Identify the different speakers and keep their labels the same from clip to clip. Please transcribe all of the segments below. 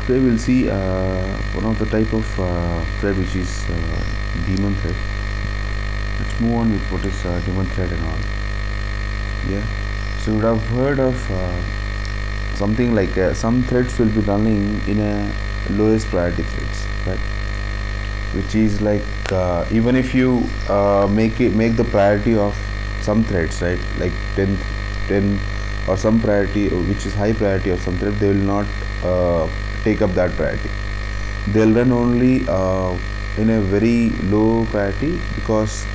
Speaker 1: Today we'll see one of the type of thread, which is daemon thread. Let's move on with what is daemon thread and all. Yeah, so you would have heard of something like some threads will be running in a lowest priority threads, right? Which is like even if you make the priority of some threads, right, like 10 or some priority which is high priority of some thread, they will not take up that priority. They'll run only in a very low priority, because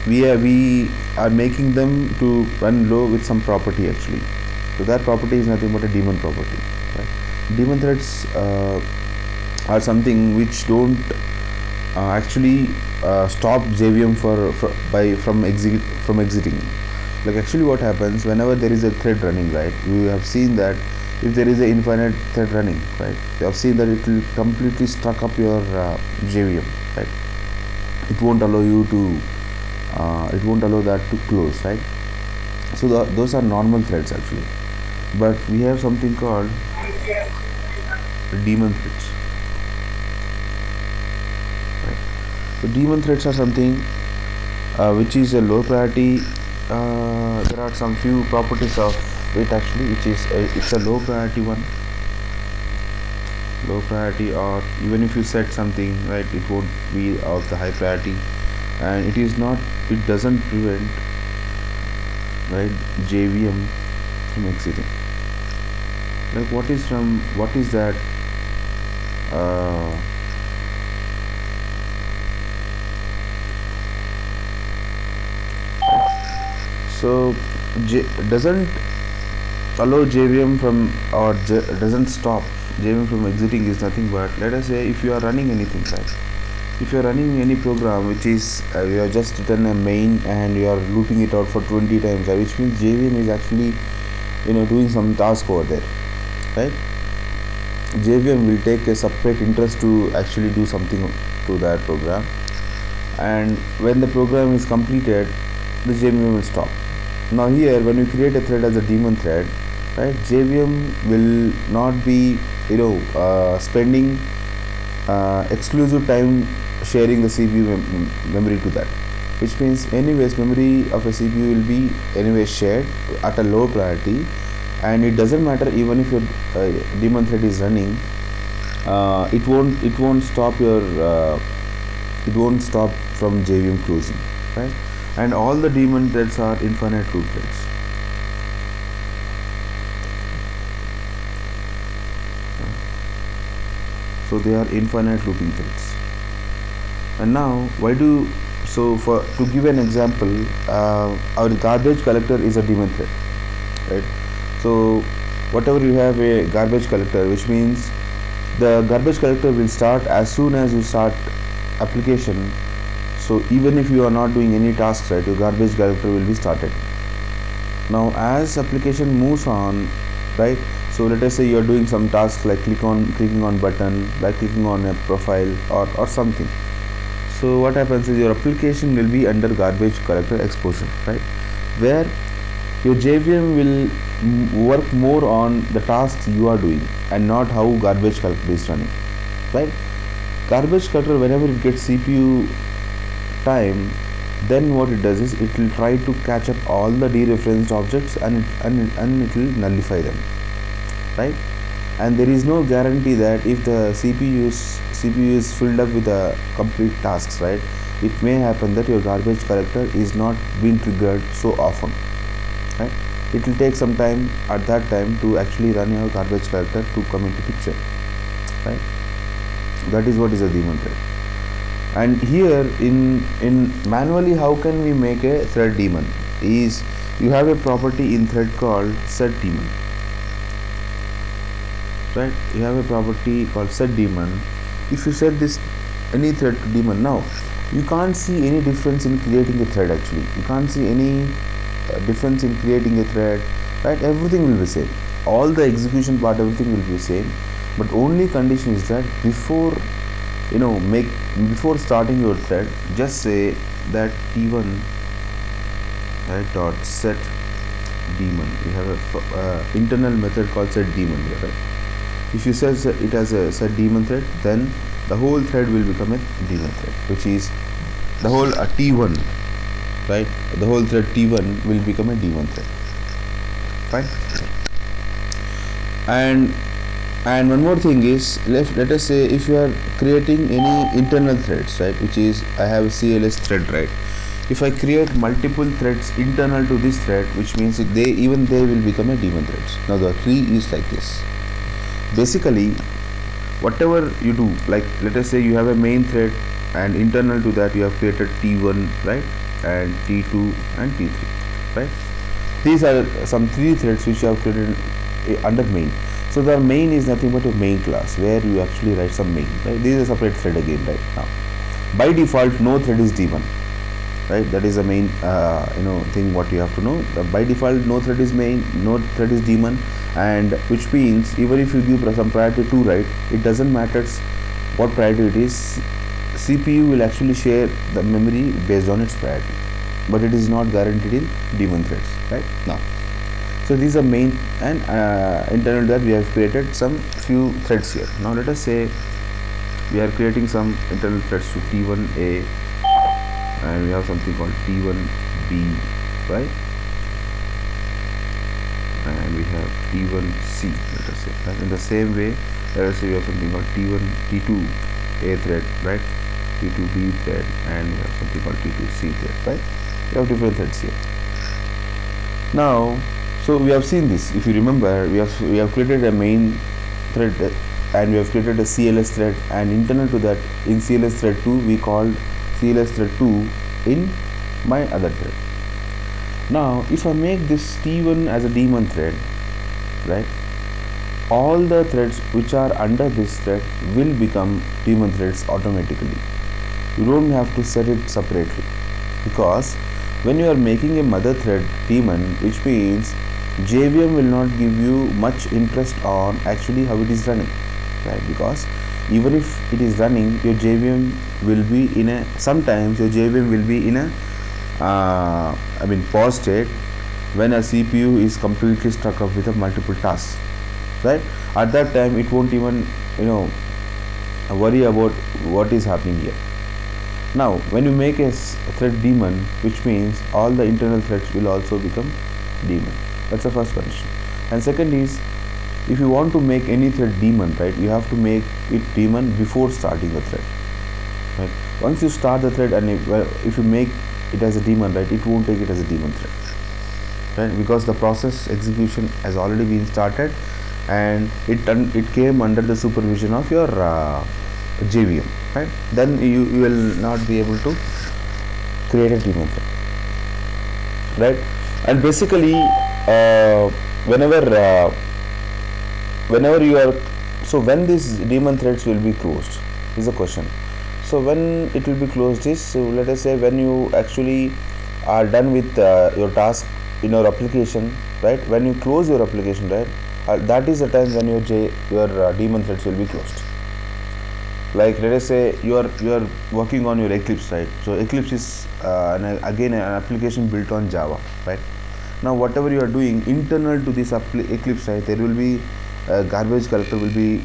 Speaker 1: we are making them to run low with some property actually. So that property is nothing but a daemon property, right? Daemon threads are something which don't actually stop JVM from exiting. Like actually what happens whenever there is a thread running, right? We have seen that if there is an infinite thread running, right, you have seen that it will completely stuck up your JVM, right? It won't allow you to it won't allow that to close, right? So those are normal threads actually, but we have something called daemon threads, right? So daemon threads are something which is a low priority. There are some few properties of it actually, which is it's a low priority one. Low priority, or even if you set something, right, it won't be of the high priority, and it doesn't prevent, right, JVM from exiting. Like what is that so doesn't allow JVM from, or doesn't stop JVM from exiting is nothing but, let us say if you are running anything, right, if you are running any program which is you have just written a main and you are looping it out for 20 times, which means JVM is actually doing some task over there, right? JVM will take a separate interest to actually do something to that program, and when the program is completed, the JVM will stop. Now here, when you create a thread as a daemon thread, right, JVM will not be spending exclusive time sharing the CPU memory to that, which means anyways memory of a CPU will be anyway shared at a low priority, and it doesn't matter even if your daemon thread is running, it won't stop your it won't stop from JVM closing, right? And all the daemon threads are infinite loop threads. So they are infinite looping threads. And now to give an example, our garbage collector is a daemon thread, right? So whatever you have a garbage collector, which means the garbage collector will start as soon as you start application. So even if you are not doing any tasks, right, your garbage collector will be started. Now as application moves on, right, so let us say you are doing some tasks like clicking on button, like clicking on a profile or something. So what happens is your application will be under garbage collector exposure, right, where your JVM will work more on the tasks you are doing and not how garbage collector is running, right? Garbage collector, whenever it gets CPU time, then what it does is it will try to catch up all the dereferenced objects and it will nullify them, right? And there is no guarantee that if the CPU is filled up with the complete tasks, right, it may happen that your garbage collector is not being triggered so often, right? It will take some time at that time to actually run your garbage collector to come into picture, right? That is what is a daemon thread. And here in manually, how can we make a thread daemon? Is you have a property in thread called set daemon, right? You have a property called set daemon. If you set this any thread to daemon, now you can't see any difference in creating a thread actually. You can't see any difference in creating a thread, right? Everything will be same. All the execution part, everything will be same. But only condition is that before starting your thread, just say that t1, right, dot set daemon. We have a internal method called set daemon here, right? if you set it as a set daemon thread, then the whole thread will become a daemon thread, which is the whole T1, right? The whole thread T1 will become a daemon thread. Fine. And one more thing is, let us say if you are creating any internal threads, right, which is I have a CLS thread, right? If I create multiple threads internal to this thread, which means they will become a daemon threads. Now the tree is like this. Basically, whatever you do, like let us say you have a main thread, and internal to that you have created T1, right, and T2 and T3, right? These are some 3 threads which you have created under main. So the main is nothing but a main class where you actually write some main, right? This is a separate thread again right now. By default, no thread is daemon, right? That is the main thing what you have to know. By default, no thread is main, no thread is daemon, and which means even if you give some priority 2, right, it doesn't matter what priority it is. CPU will actually share the memory based on its priority, but it is not guaranteed in daemon threads, right? Now, so these are main, and internal to that we have created some few threads here. Now let us say we are creating some internal threads to T1A, and we have something called T1B, right? And we have T1C, let us say. And in the same way, let us say we have something called T2A thread, right? T2B thread, and we have something called T2C thread, right? We have different threads here. Now, so we have seen this. If you remember, we have created a main thread, and we have created a CLS thread, and internal to that in CLS thread 2 we called CLS thread 2 in my other thread. Now, if I make this T1 as a daemon thread, right, all the threads which are under this thread will become daemon threads automatically. You don't have to set it separately, because when you are making a mother thread daemon, which means JVM will not give you much interest on actually how it is running, right? Because even if it is running, your JVM will be in a, sometimes your JVM will be in a pause state when a CPU is completely stuck up with a multiple tasks, right? At that time it won't even worry about what is happening here. Now when you make a thread daemon, which means all the internal threads will also become daemon. That's the first condition. And second is, if you want to make any thread daemon, right, you have to make it daemon before starting the thread, right? Once you start the thread, and if you make it as a daemon, right, it won't take it as a daemon thread, right? Because the process execution has already been started, and it came under the supervision of your JVM, right? Then you will not be able to create a daemon thread, right? And basically whenever you are, so when these daemon threads will be closed is the question. So when it will be closed is, so let us say when you actually are done with your task in your application, right? When you close your application, right, that is the time when your daemon threads will be closed. Like let us say you are working on your Eclipse, right? So Eclipse is again an application built on Java, right? Now whatever you are doing internal to this Eclipse, right, there will be a garbage collector will be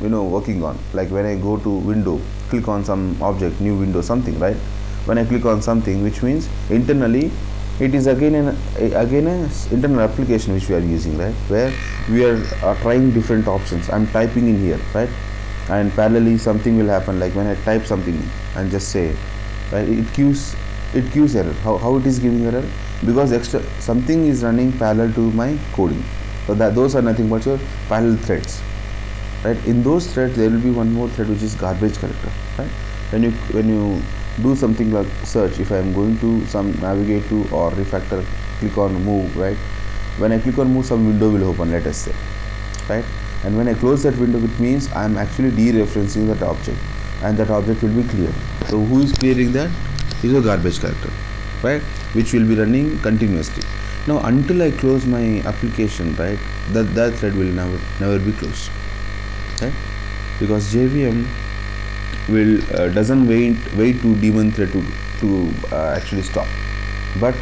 Speaker 1: working on. Like when I go to window, click on some object, new window, something, right? When I click on something, which means internally it is again an internal application which we are using, right, where we are trying different options. I'm typing in here, right, and parallelly something will happen. Like when I type something and just say, right, it queues error. How it is giving error? Because something is running parallel to my coding. So those are nothing but your parallel threads, right? In those threads there will be one more thread which is garbage collector, right? When you do something like search, if I am going to some navigate to or refactor, click on move, right? When I click on move, some window will open, let us say, right? And when I close that window, it means I am actually dereferencing that object, and that object will be cleared. So who is clearing that? Is a garbage collector, right, which will be running continuously. Now until I close my application, right, that thread will never be closed, right? Because JVM will doesn't wait to daemon thread to actually stop, but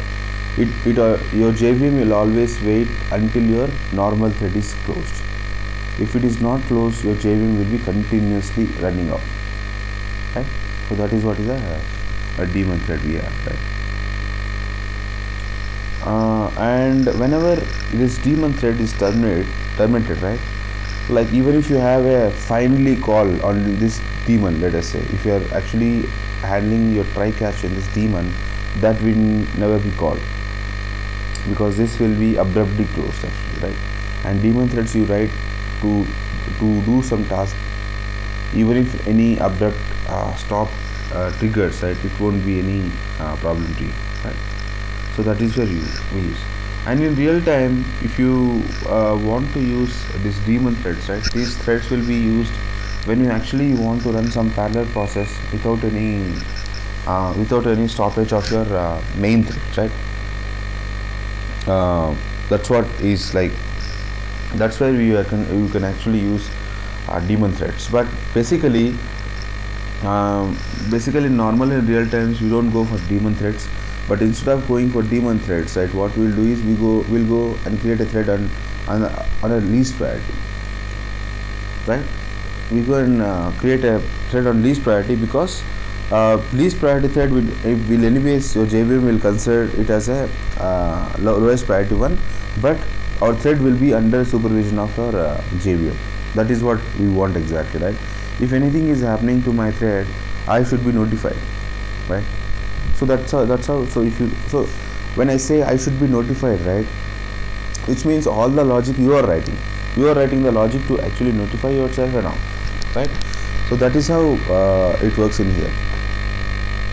Speaker 1: your JVM will always wait until your normal thread is closed. If it is not closed, your JVM will be continuously running out, right? So that is what is a daemon thread we have, right? And whenever this daemon thread is terminated, right? Like even if you have a finally call on this daemon, let us say, if you are actually handling your try catch in this daemon, that will never be called, because this will be abruptly closed actually, right? And daemon threads you write to do some task, even if any abrupt stop triggers, right? It won't be any problem to you, right? So that is where we use. And in real time, if you want to use this daemon threads, right? These threads will be used when you actually want to run some parallel process without any stoppage of your main thread, right? That's what is like. That's where you can actually use daemon threads. But basically normally in real times we don't go for daemon threads. But instead of going for daemon threads, right, what we'll do is we'll go and create a thread on a least priority, right? We go and create a thread on least priority, because least priority thread will anyways, your JVM will consider it as a lowest priority one, but our thread will be under supervision of our JVM. That is what we want exactly, right? If anything is happening to my thread, I should be notified, right? So that's how. So when I say I should be notified, right, which means all the logic you are writing the logic to actually notify yourself and all, right? So that is how it works in here.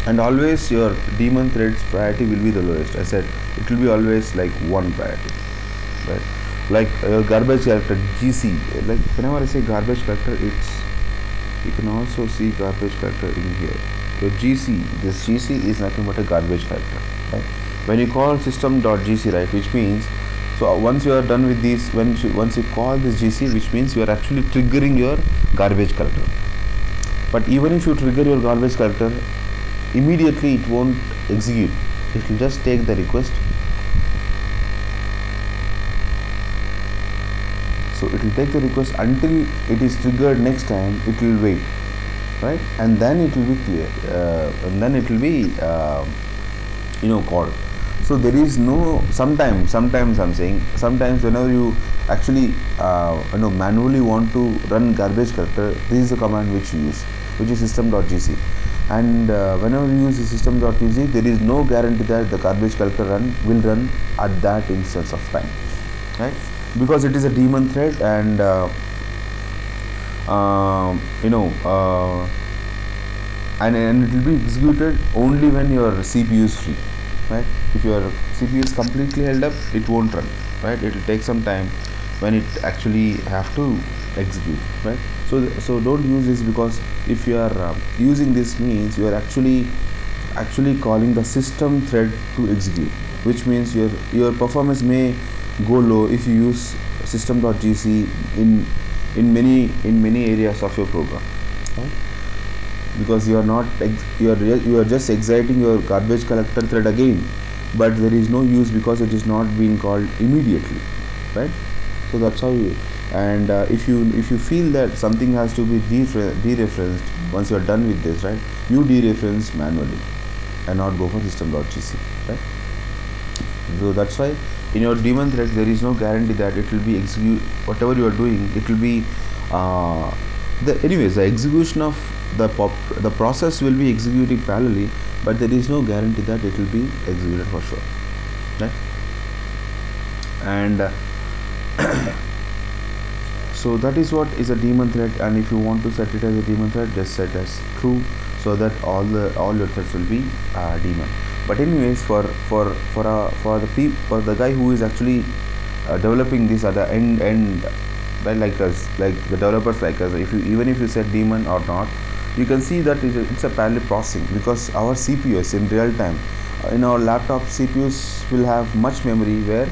Speaker 1: And always your daemon thread's priority will be the lowest. I said it will be always like one priority, right? Like your garbage collector GC, like whenever I say garbage collector, you can also see garbage collector in here. Your GC, this GC is nothing but a garbage collector, right? When you call system.gc, right, which means, so once you are done with this, once you call this GC, which means you are actually triggering your garbage collector. But even if you trigger your garbage collector, immediately it won't execute. It will just take the request. So it will take the request until it is triggered next time. It will wait, right? And then it will be clear, and then it will be called. So there is no, sometimes I'm saying, sometimes whenever you actually manually want to run garbage collector, this is the command which you use, which is system.gc. And whenever you use the system.gc, there is no guarantee that the garbage collector will run at that instance of time, right? Because it is a daemon thread, and and it will be executed only when your CPU is free, right? If your CPU is completely held up, it won't run, right? It will take some time when it actually have to execute, right? So don't use this, because if you are using this, means you are actually calling the system thread to execute, which means your performance may go low if you use system.gc in many areas of your program, right? Because you are just exciting your garbage collector thread again, but there is no use because it is not being called immediately, right? So that's how you. And if you feel that something has to be dereferenced once you are done with this, right, you dereference manually and not go for system.gc, right? So that's why in your daemon thread there is no guarantee that it will be execute whatever you are doing. It will be the execution of the process will be executing parallelly, but there is no guarantee that it will be executed for sure, right? And so that is what is a daemon thread. And if you want to set it as a daemon thread, just set as true, so that all your threads will be daemon. But anyways, for the guy who is actually developing this at the end, right, like us, like the developers like us, even if you set daemon or not, you can see that it's a parallel processing, because our CPUs in real time, in our laptop, CPUs will have much memory where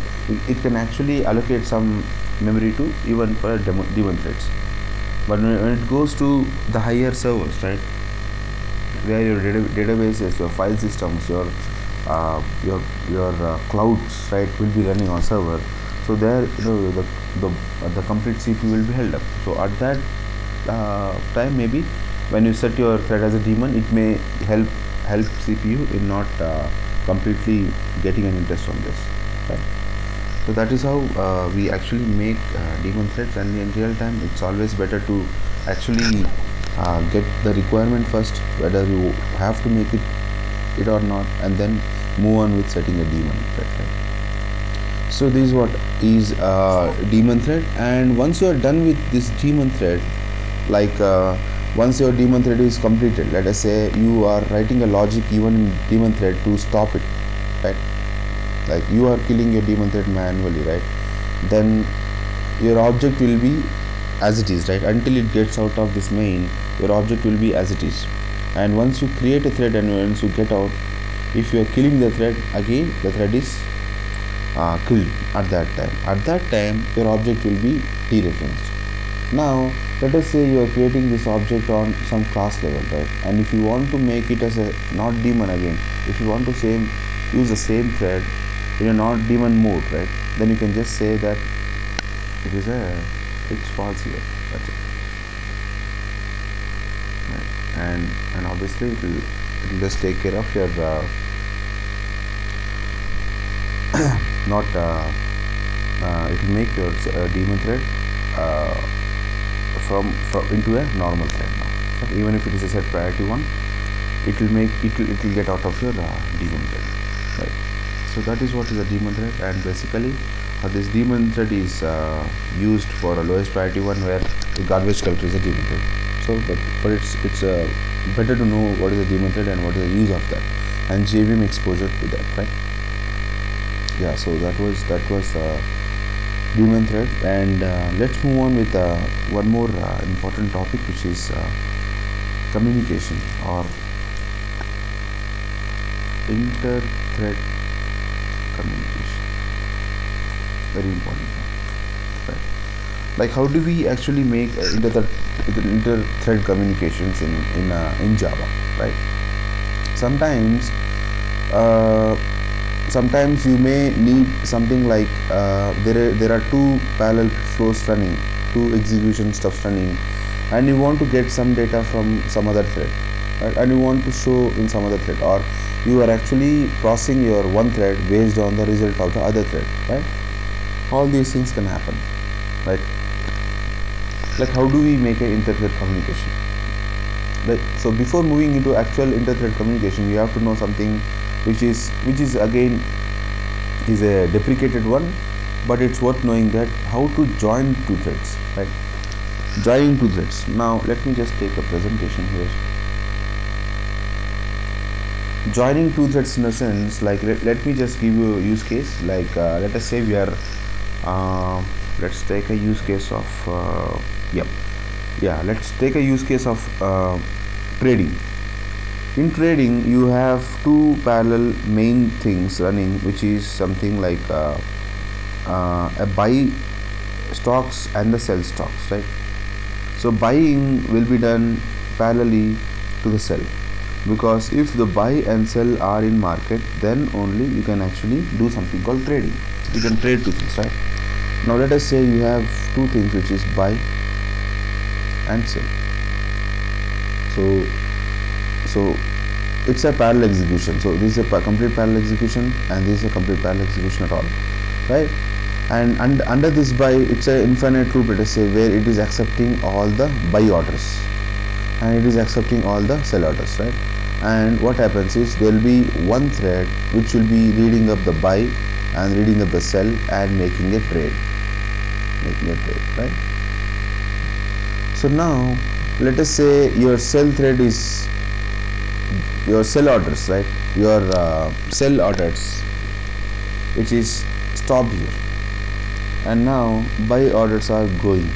Speaker 1: it can actually allocate some memory to even for daemon threads. But when it goes to the higher servers, right, where your databases, your file systems, your clouds, right, will be running on server. So there, the complete CPU will be held up. So at that time, maybe when you set your thread as a daemon, it may help CPU in not completely getting an interest on this, right? So that is how we actually make daemon threads, and in real time it's always better to actually get the requirement first, whether you have to make it or not, and then move on with setting a daemon thread, right? So this is what is daemon thread. And once you are done with this daemon thread, like once your daemon thread is completed, let us say you are writing a logic even in daemon thread to stop it, right? Like you are killing your daemon thread manually, right? Then your object will be as it is, right? Until it gets out of this main, your object will be as it is. And once you create a thread and once you get out, if you are killing the thread, again the thread is killed at that time. At that time your object will be dereferenced. Now let us say you are creating this object on some class level, right? And if you want to make it as a not daemon again, if you want to use the same thread in a not daemon mode, right, then you can just say that it's false here, that's it, right? And obviously it will just take care of your not it will make your daemon thread from into a normal thread now. But even if it is a set priority one, it will get out of your daemon thread, right? So that is what is a daemon thread. And basically this daemon thread is used for a lowest priority one, where the garbage collector is a daemon thread. So but it's better to know what is a daemon thread and what is the use of that, and JVM exposure to that, right? Yeah, so that was daemon thread. And let's move on with one more important topic, which is communication or inter-thread communication. Very important, right? Like how do we actually make inter-thread communications in Java, right? Sometimes you may need something like there are two parallel flows running, two execution stuffs running, and you want to get some data from some other thread, right? And you want to show in some other thread, or you are actually processing your one thread based on the result of the other thread, right? All these things can happen, right? Like how do we make an inter-thread communication, right? So before moving into actual inter-thread communication, you have to know something which is again is a deprecated one, but it's worth knowing, that how to join two threads, right? Joining two threads. Now let me just take a presentation here. Joining two threads in a sense, like let me just give you a use case. Like let us say we are let's take a use case of let's take a use case of trading. In trading, you have two parallel main things running, which is something like a buy stocks and the sell stocks, right? So buying will be done parallelly to the sell, because if the buy and sell are in market, then only you can actually do something called trading. You can trade two things, right? Now let us say you have two things, which is buy and sell. So it's a parallel execution. So this is a complete parallel execution, and this is a complete parallel execution at all, right? And under this buy, it's an infinite loop, let us say, where it is accepting all the buy orders and it is accepting all the sell orders, right? And what happens is there will be one thread which will be reading up the buy and reading up the sell and making a trade, right? So now let us say your sell thread is your sell orders, right? Your sell orders, which is stopped here, and now buy orders are going,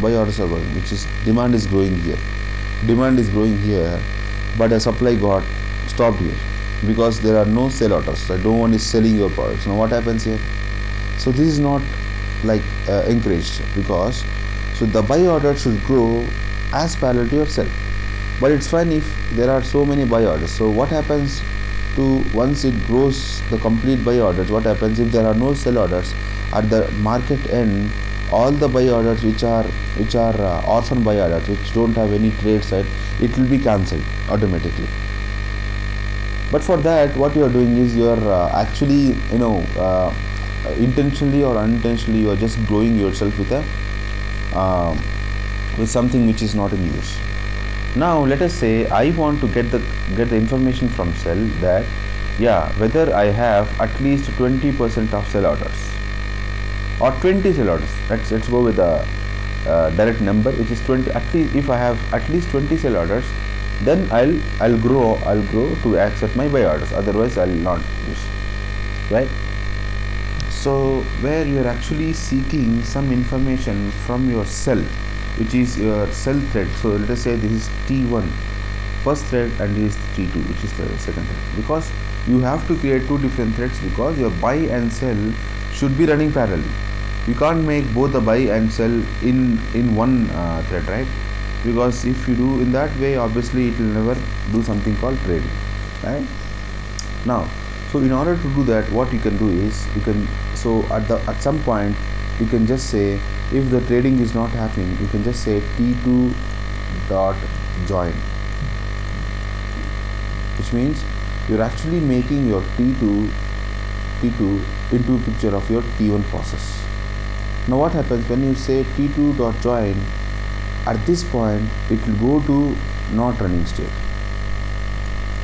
Speaker 1: which is demand is growing here, but the supply got stopped here because there are no sell orders, right? No one is selling your products. Now what happens here? So this is not like encouraged, because so the buy order should grow as parallel to your sell, but it's fine if there are so many buy orders. So what happens to once it grows the complete buy orders, what happens if there are no sell orders? at the market end, all the buy orders which are orphan buy orders, which don't have any trade side, it will be cancelled automatically. But for that, what you are doing is you are actually, intentionally or unintentionally, you are just growing yourself with a with something which is not in use. Now let us say I want to get the information from sell that, yeah, whether I have at least 20% of sell orders or 20 sell orders. Let's go with a direct number, which is 20. At least if I have at least 20 sell orders, then I'll grow to accept my buy orders. Otherwise, I'll not use. Right. So where you are actually seeking some information from your cell, which is your cell thread. So let us say this is T1 first thread and this is T2, which is the second thread, because you have to create two different threads, because your buy and sell should be running parallelly. You can't make both the buy and sell in one thread, right? Because if you do in that way, obviously it will never do something called trading, right? Now, so in order to do that, what you can do is at some point you can just say, if the trading is not happening, you can just say T2 dot join, which means you're actually making your T2 into a picture of your T1 process. Now what happens when you say T2 dot join? At this point, it will go to not running state,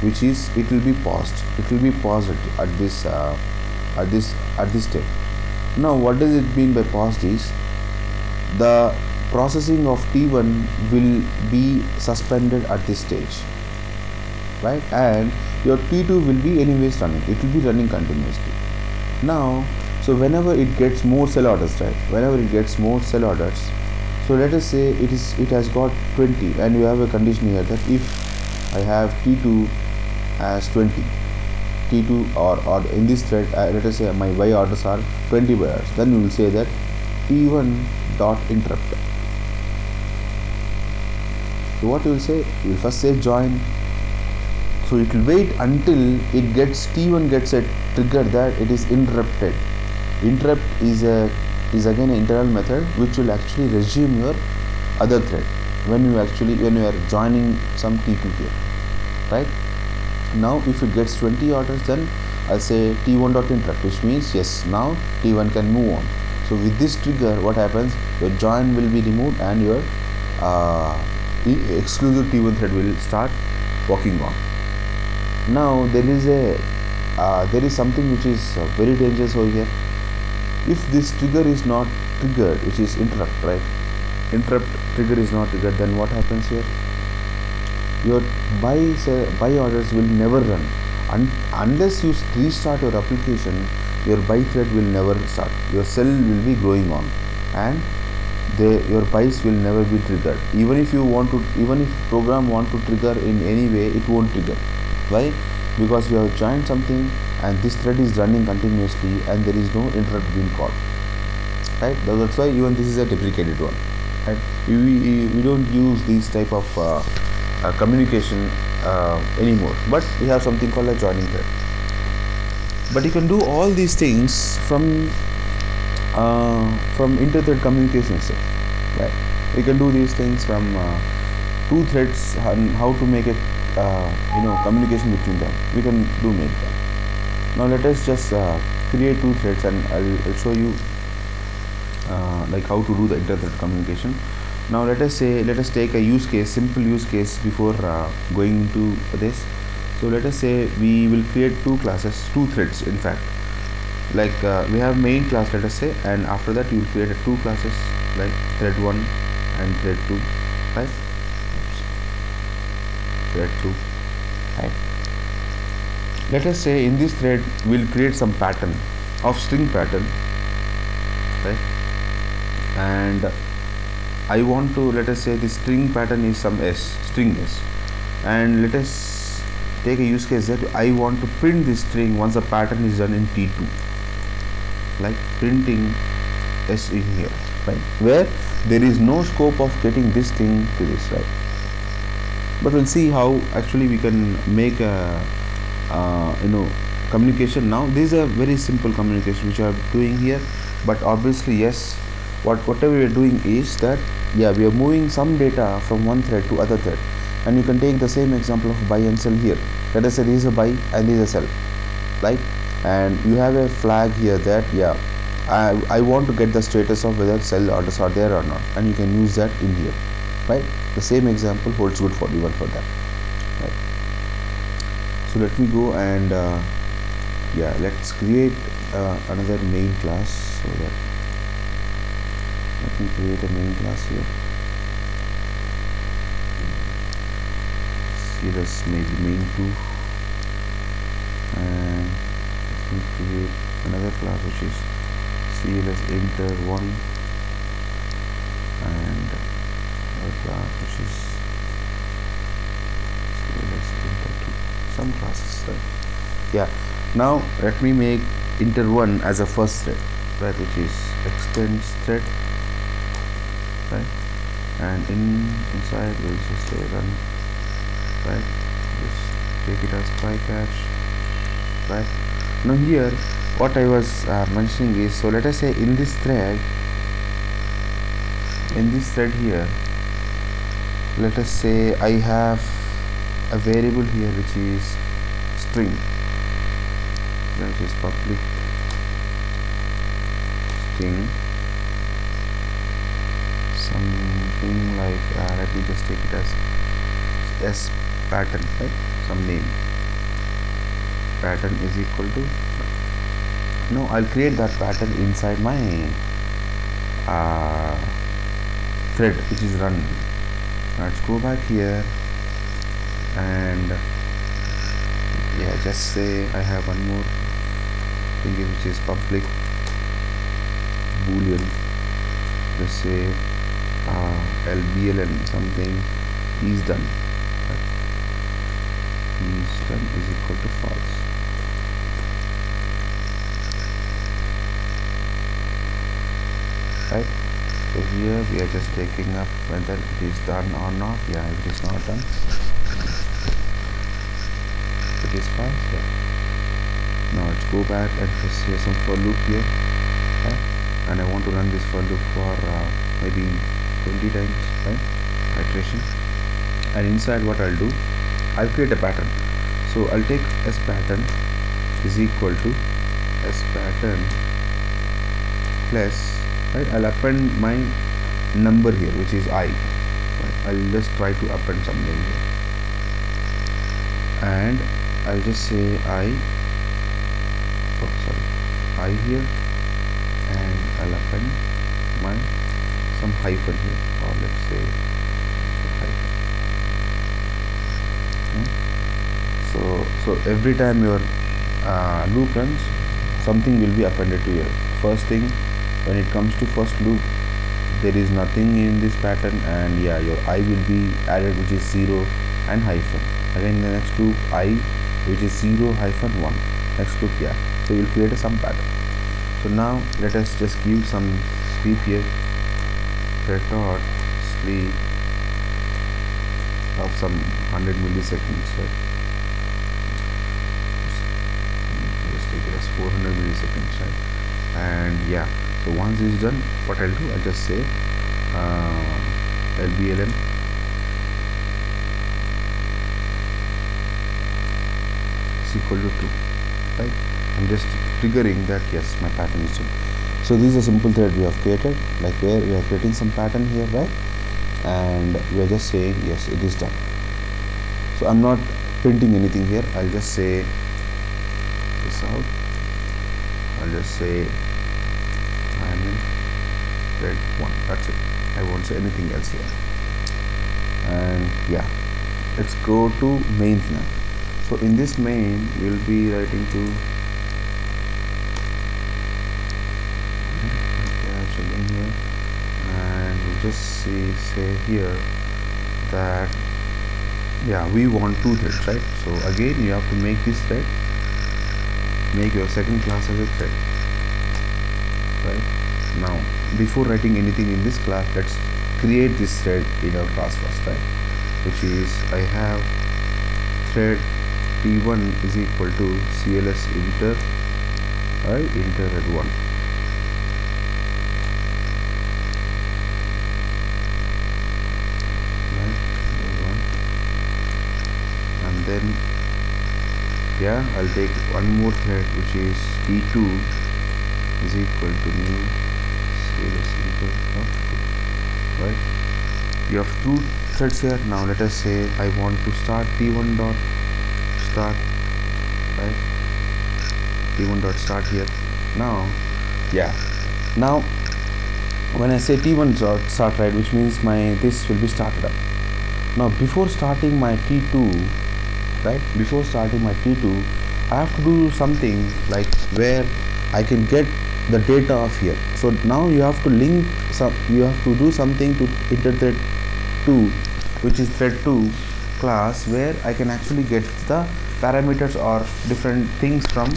Speaker 1: which is it will be paused. It will be paused at this step. Now, what does it mean by paused is the processing of T1 will be suspended at this stage, right? And your T2 will be anyways running. It will be running continuously. Now, so whenever it gets more sell orders, right? Whenever it gets more sell orders, so let us say it has got 20, and you have a condition here that if I have T2 as 20, T2 or in this thread, let us say my buy orders are 20 buyers, then you will say that T1 dot interrupt. So what you will say? You will first say join. So it will wait until T1 gets a trigger that it is interrupted. Interrupt is again an internal method which will actually resume your other thread when you are joining some T2 here, right? Now if it gets 20 orders, then I'll say T1 dot interrupt, which means yes, now T1 can move on. So with this trigger, what happens? Your join will be removed and your exclusive T1 thread will start working on. Now there is something which is very dangerous over here. If this trigger is not triggered, which is interrupt, right? Interrupt trigger is not triggered, then what happens here? Your buy orders will never run unless you restart your application. Your buy thread will never start. Your sell will be going on, and your buys will never be triggered. Even if program want to trigger in any way, it won't trigger. Why? Because you have joined something and this thread is running continuously and there is no interrupt being called, right? That's why even this is a deprecated one, right? We don't use these type of communication anymore, but we have something called a joining thread. But you can do all these things from inter-thread communication itself, right? You can do these things from two threads and how to make a communication between them. We can do make that. Now let us just create two threads, and I'll show you like how to do the inter-thread communication. Now let us take a simple use case before going into this. So let us say we will create two threads in fact. Like we have main class, let us say, and after that you will create two classes like thread 1 and thread 2, right? Thread 2, right? Let us say in this thread we'll create some pattern of string pattern, right? And I want to, let us say this string pattern is some string S, and let us take a use case that I want to print this string once the pattern is done in T2, like printing S in here, right? Where there is no scope of getting this thing to this, right? But we'll see how actually we can make a communication. Now this is a very simple communication which I am doing here. but obviously yes, whatever we are doing is that, yeah, we are moving some data from one thread to other thread. And you can take the same example of buy and sell here. Let us say this is a buy and this is a sell, right? And you have a flag here that, yeah, I want to get the status of whether sell orders are there or not, and you can use that in here, right? The same example holds good for even for that, right? So let me go and yeah, let's create another main class. So that let me create a main class here. See, this maybe main2, and let me create another class which is CLS enter1, and another class which is CLS enter2, some classes, right? Yeah, now let me make enter1 as a first thread, right, which is extends thread, right? And inside we'll just say run, right? Just take it as try catch, right? Now here what I was mentioning is, so let us say in this thread here, let us say I have a variable here which is string, which is public string, something like let me just take it as s pattern, right? Some name, pattern is equal to, now I'll create that pattern inside my thread which is run. Let's go back here and yeah, just say I have one more thing which is public boolean, just say lbln something is done, right? Is done is equal to false. Right, so here we are just taking up whether it is done or not. Yeah, it is not done, it is false. Yeah, now let's go back and just say some for loop here, right? And I want to run this for loop for maybe 20 times, right, iteration. And inside what I'll do, I'll create a pattern. So I'll take s pattern is equal to s pattern plus, right, I'll append my number here which is I, right? I'll just try to append something here, and I'll just say I here, and I'll append my some hyphen here, or let's say hyphen. So every time your loop runs, something will be appended to here. First thing, when it comes to first loop, there is nothing in this pattern, and yeah, your I will be added which is 0 and hyphen. Again the next loop I which is 0 hyphen 1, next loop, yeah, so we'll create a sum pattern. So now let us just give some sleep here, thread dot sleep of some 100 milliseconds, right? Just take it as 400 milliseconds, right? And yeah, so once this is done, what I'll do, I'll just say lbln is equal to 2, right? I'm just triggering that yes, my pattern is done. So this is a simple thread we have created, like where we are creating some pattern here, right? And we are just saying yes, it is done. So I'm not printing anything here. I'll just say this out. I'll just say I'm in thread 1. That's it. I won't say anything else here. And yeah, let's go to main now. So in this main, we'll be writing to in here, and we'll just say here that yeah, we want 2 threads, right? So again, you have to make this thread, make your second class as a thread, right? Now before writing anything in this class, let's create this thread in our class first, right? Which is I have thread t1 is equal to cls inter, right, inter at 1, then yeah, I'll take one more thread, which is t2 is equal to new CLS inter of 2, right? You have two threads here. Now let us say I want to start t1 dot start, right? t1 dot start here. Now now when I say t1 dot start, right, which means my this will be started up. Now before starting my t2, right, before starting my t2, I have to do something like where I can get the data of here. So now you have to link you have to do something to interthread 2, which is thread 2 class, where I can actually get the parameters or different things from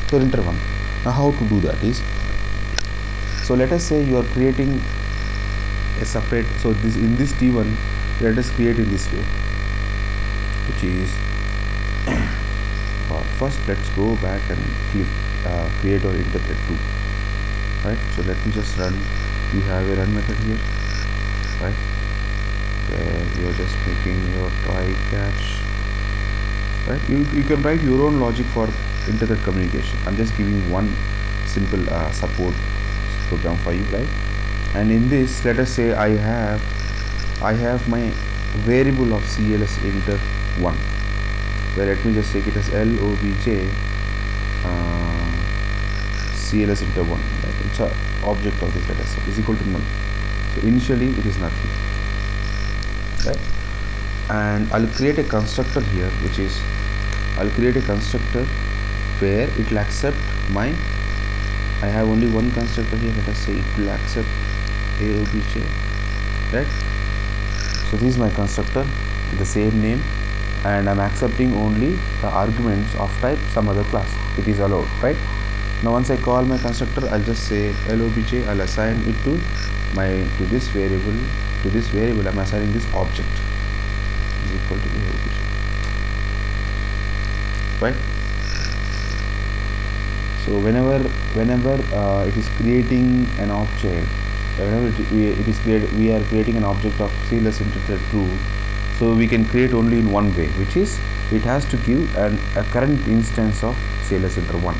Speaker 1: printer 1. Now how to do that is, so let us say you are creating a separate, so this in this t1 let us create in this way, which is first let's go back and click create or interthread 2, right? So let me just run. You have a run method here, right, where you're just making your try catch, right? You can write your own logic for interthread communication. I'm just giving one simple support program for you, right? And in this, let us say I have my variable of CLS inter 1, where let me just take it as LOBJ CLS inter 1, right? It's a object of this, let us say, is equal to null. So initially it is nothing, right? And I'll create a constructor here, which is I'll create a constructor where it will accept my, I have only one constructor here, let us say it will accept AOBJ, right? So this is my constructor with the same name, and I'm accepting only the arguments of type some other class. It is allowed, right? Now once I call my constructor, I'll just say LOBJ, I'll assign it to this variable, I'm assigning this object is equal to AOBJ, right? So whenever it is creating an object, whenever we are creating an object of CLS interthread 2, so we can create only in one way, which is it has to give a current instance of CLS inter 1.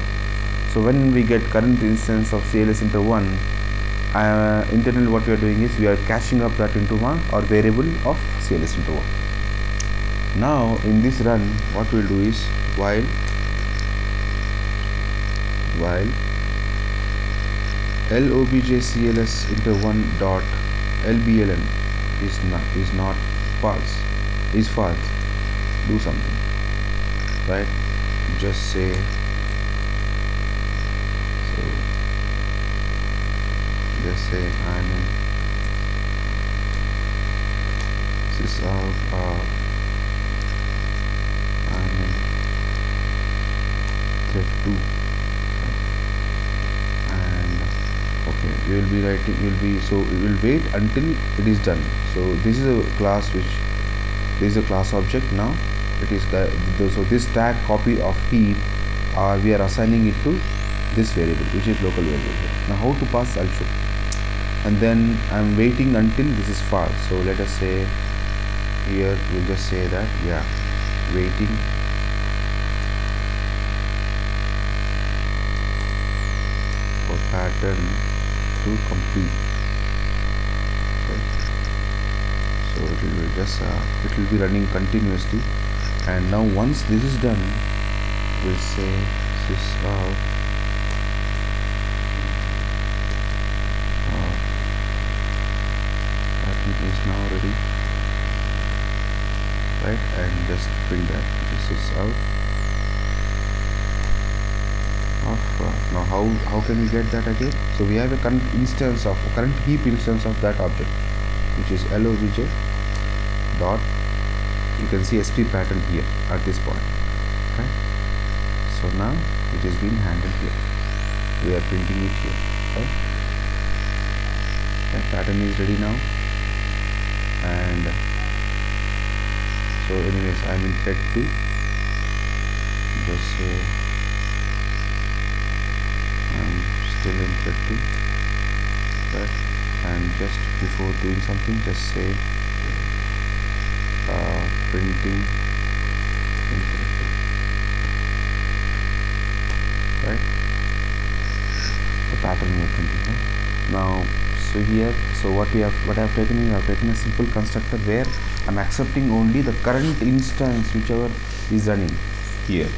Speaker 1: So when we get current instance of CLS inter 1, internally what we are doing is we are caching up that into one or variable of CLS inter 1. Now in this run, what we'll do is while LOBJ CLS inter 1 dot LBLN is not false, is false, do something, right? Just say, so just say I'm in sys out I'm in thread 2, and okay, you will be writing, so you will wait until it is done. So this is a class this is a class object. Now it is so this tag copy of t, we are assigning it to this variable, which is local variable. Now how to pass, I'll show. And then I'm waiting until this is false. So let us say here we'll just say that waiting for pattern to complete. So it will just it will be running continuously, and now once this is done, we'll say sys out pattern is now ready, right? And just print that this is out of now how can we get that again? So we have a current heap instance of that object, which is LOBJ dot, you can see SP pattern here at this point, right? So now it is being handled here, we are printing it here, right? That pattern is ready now. And so anyways, I'm in thread 2, just say I'm still in thread 2, right? And just before doing something, just say printing right, the pattern we are printing, right? Now so here, so what I have taken is I have taken a simple constructor where I'm accepting only the current instance whichever is running here,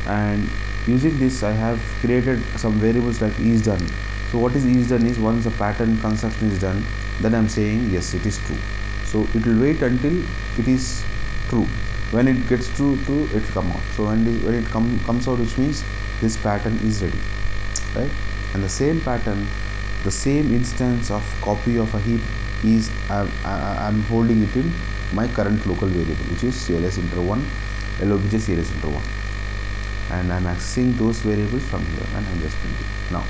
Speaker 1: and using this I have created some variables like is done. So what is done is once the pattern construction is done, then I'm saying yes, it is true. So it will wait until it is true. When it gets true, it will come out. So when it comes out, which means this pattern is ready, right? And the same pattern, the same instance of copy of a heap is I'm holding it in my current local variable, which is cls inter1 lobj cls inter1, and I'm accessing those variables from here, and I'm just printing. Now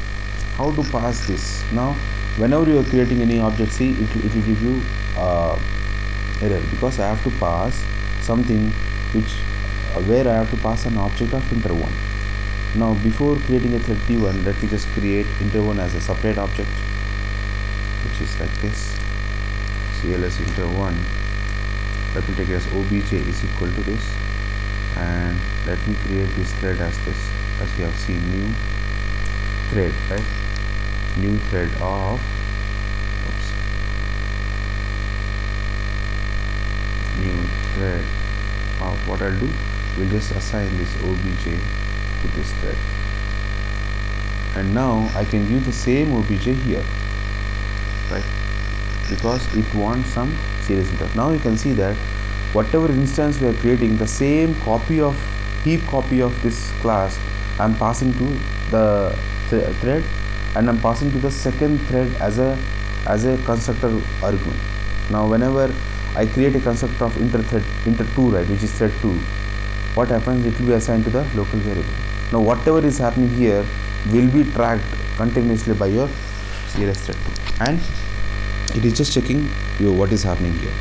Speaker 1: how to pass this? Now whenever you are creating any object, see it will give you error, because I have to pass something which where I have to pass an object of inter1. Now before creating a thread t1, let me just create inter1 as a separate object, which is like this, cls inter1. Let me take it as obj is equal to this, and let me create this thread as this, as you have seen, new thread, right? New thread of new thread of what I'll do, we'll just assign this obj to this thread, and now I can give the same obj here, right? Because it wants some series inter. Now you can see that whatever instance we are creating, the same copy of heap copy of this class I'm passing to the thread, and I'm passing to the second thread as a constructor argument. Now whenever I create a constructor of inter2, right, which is thread 2, what happens, it will be assigned to the local variable. Now whatever is happening here will be tracked continuously by your CLS thread 2, and it is just checking what is happening here.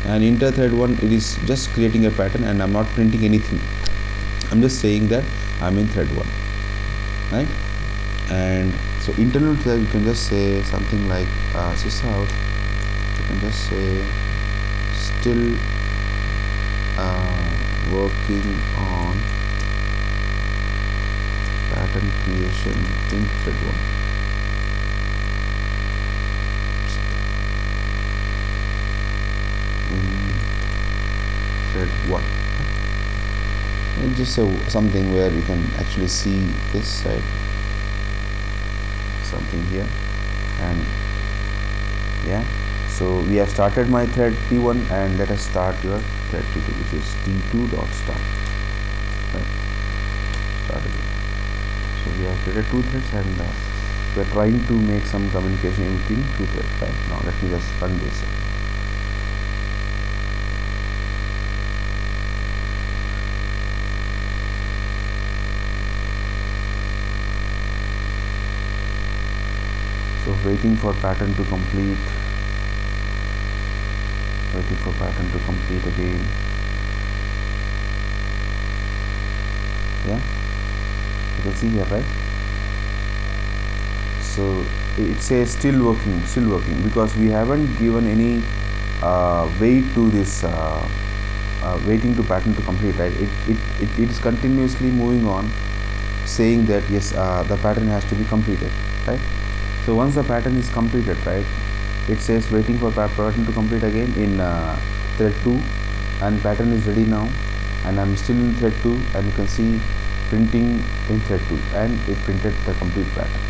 Speaker 1: And inter thread 1, it is just creating a pattern, and I'm not printing anything. I'm just saying that I'm in thread 1, right? And so internal to that, you can just say something like sysout. You can just say still working on pattern creation in thread 1. In thread 1. And just something where you can actually see this side, something here, and yeah. So we have started my thread t1, and let us start your thread t2, which is t2.start. Right? Start again. So we have created two threads, and we are trying to make some communication in between two threads. Right? Now let me just run this. So waiting for pattern to complete. Waiting for pattern to complete again. Yeah, you can see here, right? So it says still working, because we haven't given any wait to this waiting to pattern to complete, right? It is continuously moving on, saying that yes, the pattern has to be completed, right? So once the pattern is completed, right, it says waiting for pattern to complete again in thread 2, and pattern is ready now, and I'm still in thread 2, and you can see printing in thread 2, and it printed the complete pattern,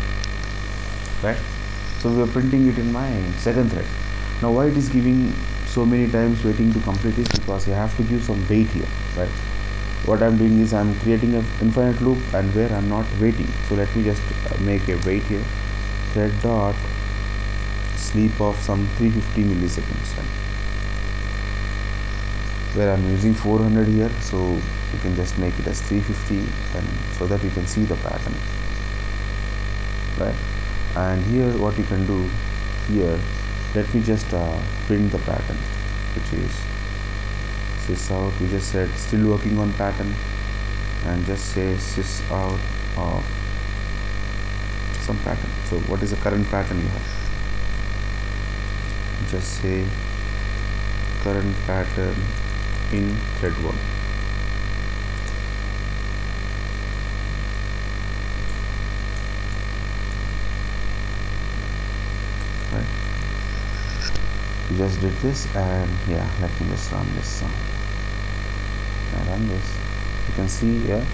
Speaker 1: right? So we are printing it in my second thread. Now why it is giving so many times waiting to complete is because you have to give some wait here, right? What I'm doing is I'm creating an infinite loop, and where I'm not waiting. So let me just make a wait here, thread dot sleep of some 350 milliseconds, right? Where I'm using 400 here, so you can just make it as 350, and so that you can see the pattern, right? And here what you can do here, let me just print the pattern, which is sysout. We just said still working on pattern, and just say sysout of some pattern. So what is the current pattern you have? Just say current pattern in thread 1, we just did this, and yeah, let me just run this. I run this. You can see here.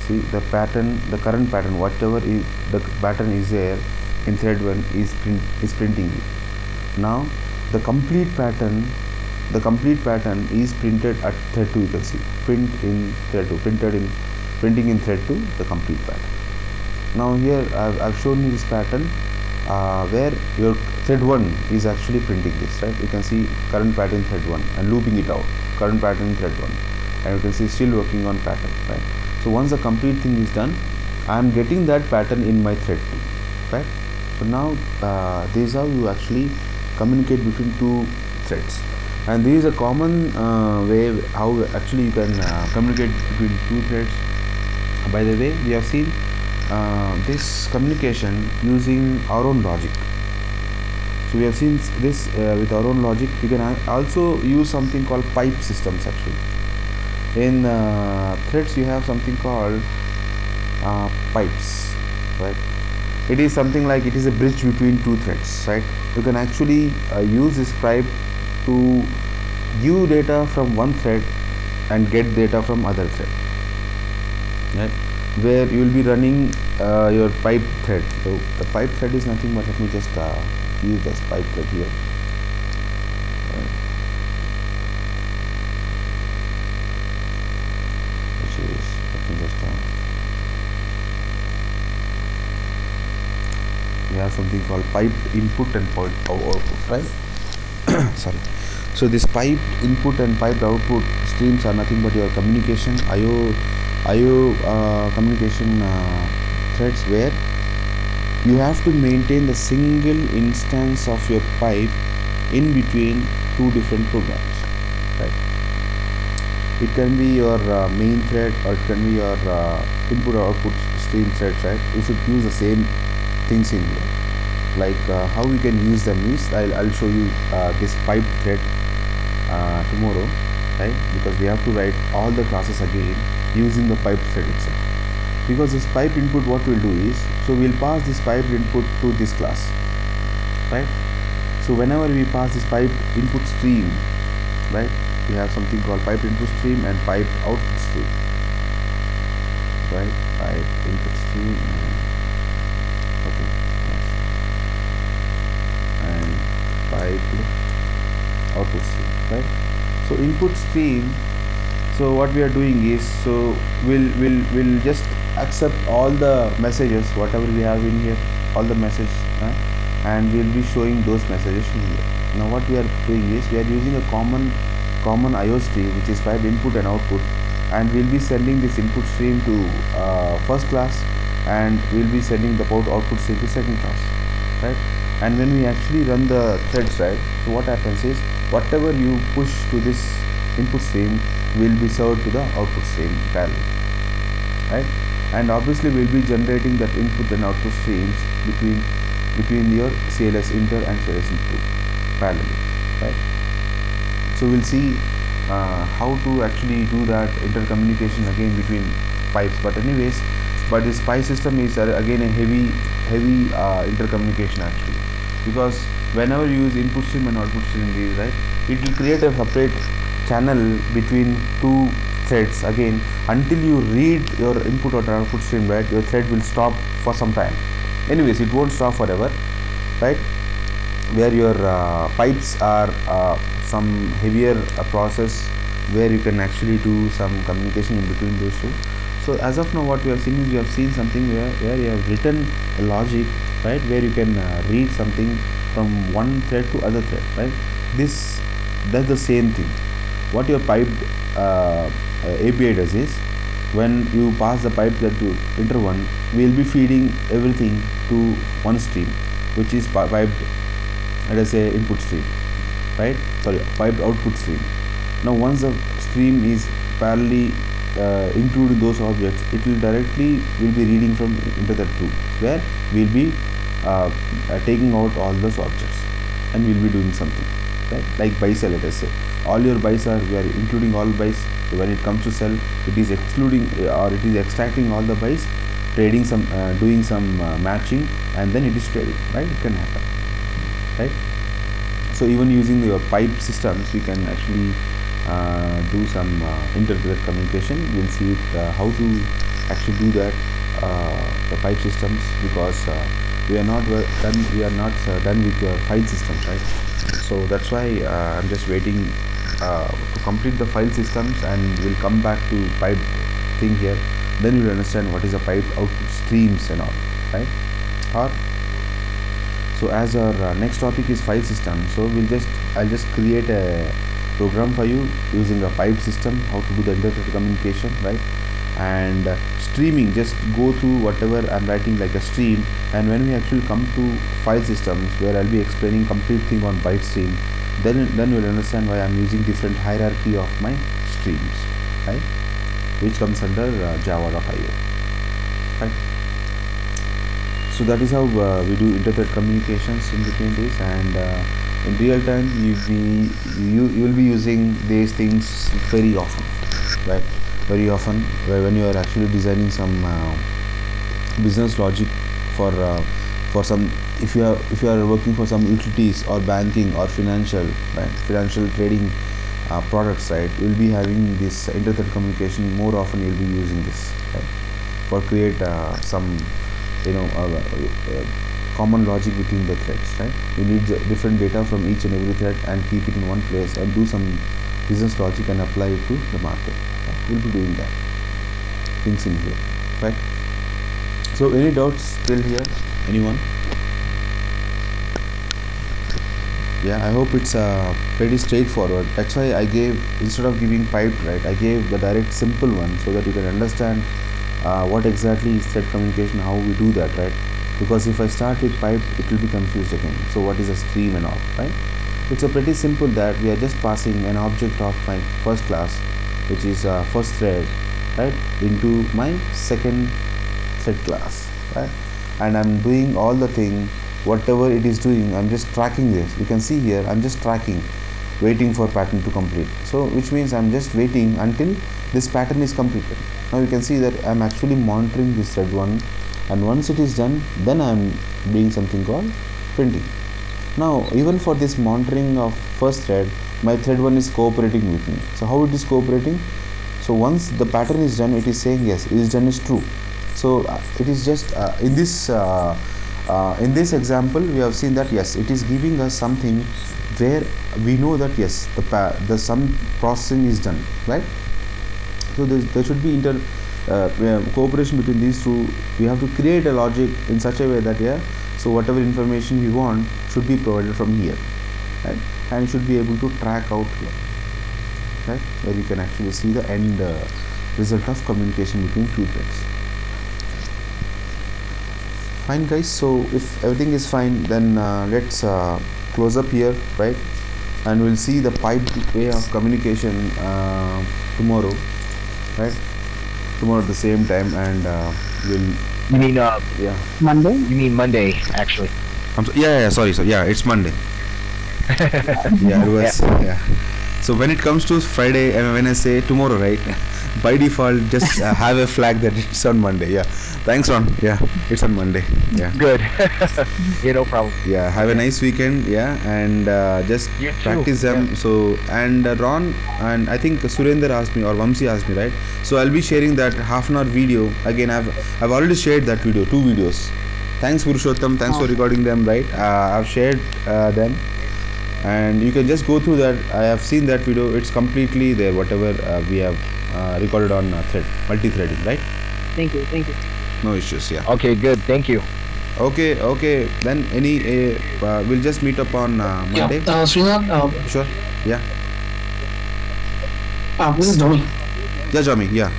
Speaker 1: See the pattern, the current pattern, whatever is the pattern is there in thread 1 is printing it. Now the complete pattern is printed at thread 2. You can see print in thread 2, printing in thread 2 the complete pattern. Now here I've shown you this pattern where your thread 1 is actually printing this, right? You can see current pattern thread 1 and looping it out, current pattern thread 1, and you can see still working on pattern, right? So once the complete thing is done, I am getting that pattern in my thread 2, right? So now this is how you actually communicate between two threads, and this is a common way how actually you can communicate between two threads. By the way, we have seen this communication using our own logic. So we have seen this with our own logic. You can also use something called pipe systems. Actually, in threads you have something called pipes, right? It is something like it is a bridge between two threads, right? You can actually use this pipe to give data from one thread and get data from other thread, right? Where you will be running your pipe thread. So the pipe thread is nothing but, let me just use this pipe thread here, right? Which is, let me just we have something called pipe input and pipe output, right? Sorry. So this pipe input and pipe output streams are nothing but your communication IO communication threads, where you have to maintain the single instance of your pipe in between two different programs, right? It can be your main thread, or it can be your input or output stream threads, right? You should use the same things in here. Like how we can use them is, I'll show you this pipe thread tomorrow, right? Because we have to write all the classes again using the pipe thread itself. Because this pipe input, what we'll do is, so we'll pass this pipe input to this class, right? So whenever we pass this pipe input stream, right, we have something called pipe input stream and pipe output stream, right? Pipe input stream and pipe output stream, right? So input stream, so what we are doing is, so we'll just accept all the messages whatever we have in here, all the messages, and we'll be showing those messages in here. Now what we are doing is, we are using a common IO stream, which is pipe input and output, and we'll be sending this input stream to first class, and we'll be sending the output stream to second class, right? And when we actually run the threads, right, so what happens is, whatever you push to this input stream will be served to the output stream parallel, right? And obviously we'll be generating that input and output streams between your CLS inter and CLS input parallel, right? So we'll see how to actually do that intercommunication again between pipes. But anyways, this pipe system is again a heavy intercommunication actually, because whenever you use input stream and output stream these, right, it will create a separate channel between two threads again until you read your input or output stream, right? Your thread will stop for some time. Anyways, it won't stop forever, right? Where your pipes are some heavier process where you can actually do some communication in between those two. So as of now, what we have seen is, we have seen something where you have written a logic, right, where you can read something from one thread to other thread, right? This does the same thing. What your pipe API does is, when you pass the pipe that to inter one, we will be feeding everything to one stream, which is piped, let us say, input stream, right? Sorry, piped output stream. Now once the stream is parallelly including those objects, it will directly will be reading from into that loop, where we'll be taking out all those objects, and we'll be doing something, right? Like buy sell, let us say, all your buys are, we are including all buys. So when it comes to sell, it is excluding or it is extracting all the buys, trading some, doing some matching, and then it is trading, right? It can happen, right? So even using your pipe systems, we can actually do some inter-thread communication. We'll see how to actually do that, the pipe systems, because we are not done. We are not done with your file systems, right? So that's why I'm just waiting to complete the file systems, and we'll come back to pipe thing here. Then you'll understand what is a pipe output streams and all, right? Or so as our next topic is file system, so I'll just create a program for you using a pipe system, how to do the inter-thread communication, right? And streaming, just go through whatever I'm writing like a stream, and when we actually come to file systems, where I'll be explaining complete thing on byte stream, then you'll understand why I'm using different hierarchy of my streams, right? Which comes under java.io, right? So that is how we do inter-thread communications in between this, and in real time you will be using these things very often, right? Very often when you are actually designing some business logic for some, if you are working for some utilities or banking or financial, right, financial trading products, right, you will be having this inter-thread communication more often. You will be using this, right, for create some common logic between the threads, right? You need different data from each and every thread and keep it in one place and do some business logic and apply it to the market, right? We'll be doing that things in here, right? So any doubts till here, anyone? Yeah, I hope it's pretty straightforward. That's why I gave, instead of giving pipe, right, I gave the direct simple one, so that you can understand what exactly is thread communication, how we do that, right? Because if I start with pipe, it will be confused again. So what is a stream and all, right? It's a pretty simple that we are just passing an object of my first class, which is first thread, right, into my second thread class, right? And I'm doing all the thing, whatever it is doing, I'm just tracking this. You can see here, I'm just tracking, waiting for pattern to complete. So which means I'm just waiting until this pattern is completed. Now you can see that I'm actually monitoring this thread one, and once it is done, then I'm doing something called printing. Now even for this monitoring of first thread, my thread one is cooperating with me. So how it is cooperating? So once the pattern is done, it is saying yes, it is done, is true. So it is just in this example, we have seen that yes, it is giving us something where we know that yes, the some processing is done, right? So there should be cooperation between these two. We have to create a logic in such a way that so whatever information we want should be provided from here, right? And you should be able to track out here, right, where you can actually see the end result of communication between two threads. Fine guys, so if everything is fine, then let's close up here, right, and we'll see the piped way of communication tomorrow, right, tomorrow at the same time, and we'll,
Speaker 2: You mean
Speaker 3: Monday?
Speaker 2: You mean Monday, actually?
Speaker 1: sorry, it's Monday. Yeah, it was. Yeah. So when it comes to Friday, and when I say tomorrow, right, by default just have a flag that it's on Monday. Yeah, thanks Ron. Yeah, it's on Monday. Yeah,
Speaker 2: Good. Yeah, no problem.
Speaker 1: yeah, have a nice weekend. Yeah, and just
Speaker 2: You too.
Speaker 1: practice them.
Speaker 2: Yeah.
Speaker 1: So, and Ron, and I think Surender asked me, or Vamsi asked me, right? So I'll be sharing that half-an-hour video again. I've already shared that video, 2 videos. Thanks Purushottam, thanks for recording them, right? I've shared them, and you can just go through that. I have seen that video, it's completely there, whatever we have recorded on multi-threading, right?
Speaker 3: Thank you.
Speaker 1: No issues. Yeah,
Speaker 2: Okay, good. Thank you.
Speaker 1: okay, then we'll just meet up on Monday.
Speaker 3: Srinath,
Speaker 1: Sure. Yeah,
Speaker 3: this is Dhoni.
Speaker 1: Jami, yeah.